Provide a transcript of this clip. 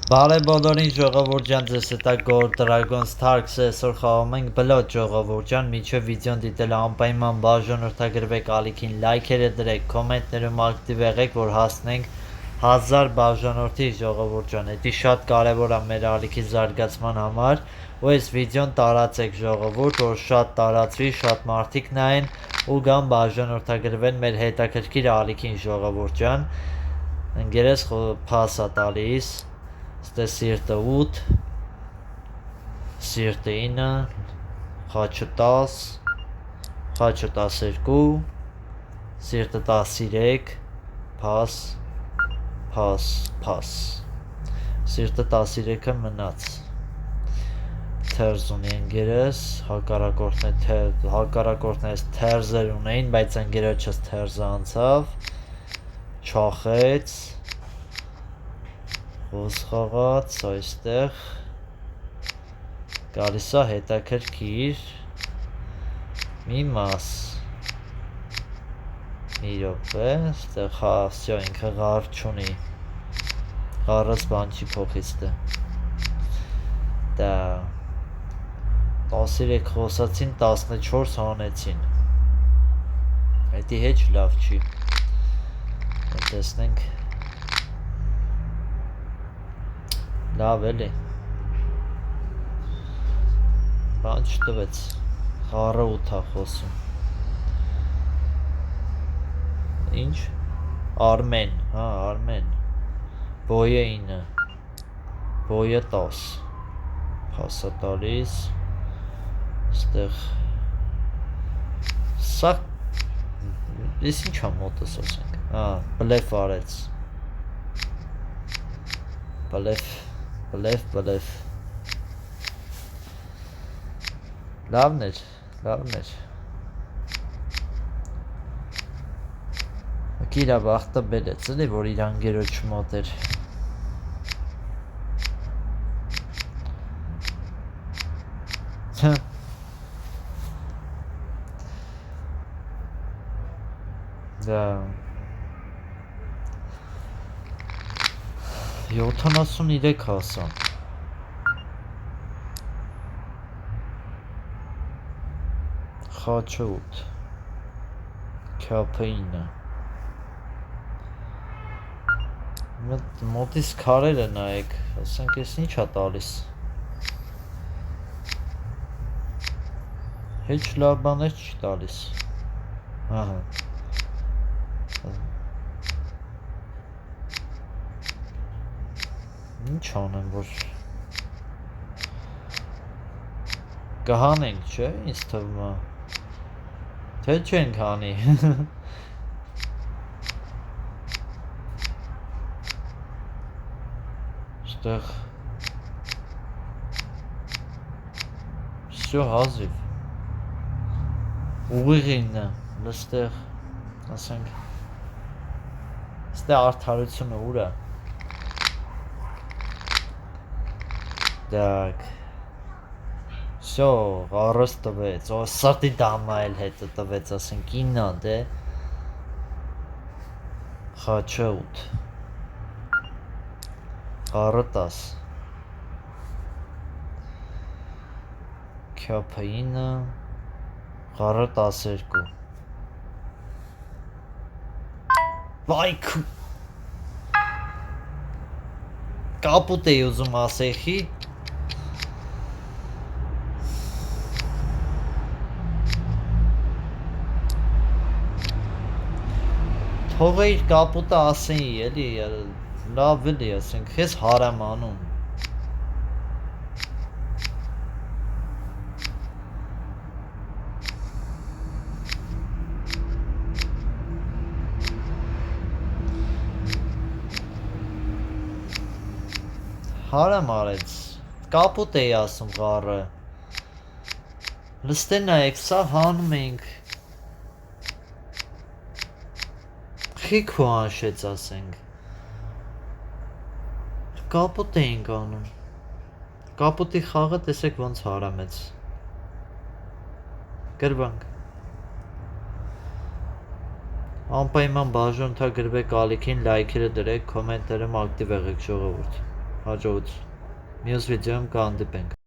Բարե բոլորին ժողովուրդ ջան, ձեզ հետ է Gold Dragon Starks-ը, այսօր խաղում ենք բլոտ ժողովուրդ ջան, միջև վիդեոն դիտել անպայման բաժանորդագրվեք, ալիքին լայքերը դրեք, կոմենտներում ակտիվ եղեք, որ հասնենք 1000 բաժանորդի ժողովուրդ ջան, դա շատ կարևոր է մեր ալիքի զարգացման համար, ու այս վիդեոն տարածեք ժողովուրդ, որ շատ տարածվի, շատ մարդիկ նայեն ու գան բաժանորդագրվեն մեր հետաքրքիր ալիքին ժողովուրդ ջան, ընկերս փաս է տալիս Ստե սիրտը 8, սիրտը 9, խաչը 10, խաչը 12, սիրտը 13, փաս, փաս, փաս, սիրտը 13-ը մնաց, թերզ ունի ընկերս, հակառակորդներս թերզեր ունեին, բայց ընկերոջս թերզը անցավ, չախեց, Ոս խաղաց այստեղ գալիս է հետաքրքիր մի մաս մի րոպե այստեղ վсё ինքը ղար չունի ղարս բան չի փոխից դա 13 խոսացին 14 հանեցին դա հեչ լավ չի տեսնենք լավ էլի բան չտվեց ղարը 8 է խոսում ինչ Արմեն հա Արմեն բոյը 9 բոյը 10 փասա տալիս այստեղ սա ես ինչ եմ մոտս ասենք հա բլեֆ արեց բլեֆ լավն էր իրա բախտը բերեց էլի որ իր անգերոջ մոտ էր դա 73 հասան խաչը 8 քյափը 9 մոտից քարերը նայեք ասենք ես ինչ է տալիս հեչ լավ բաներ չի տալիս ահա ինչ անեմ որ կհանենք չէ ինձ թվում է թե չենք հանի այստեղ всё հազիվ ուղիղինն է այստեղ ասենք այստեղ արդարությունը ուր է Так. Всё, առս տվեց, սարտի դամա էլ հետը տվեց, ասենք 9 դե խաչը 8 առը 10 քյափը 9 առը 12 վայք կապուտ էի ուզում ասեի թողեիր կապուտը ասեի էլի լավ էլի ասենք ես հարամ անում հարամ արեց կապուտ էի ասում ղարը լստեն նայեք սա հանում էինք Խիք ու անշեց ասենք կապուտ էինք անում կապուտի խաղը տեսեք ոնց հարամեց գրվանք անպայման բաժանորդագրվեք ալիքին լայքերը դրեք կոմենտներում ակտիվ եղեք ժողովուրդ Հաջողություն։ Մյուս վիդեոում կհանդիպենք։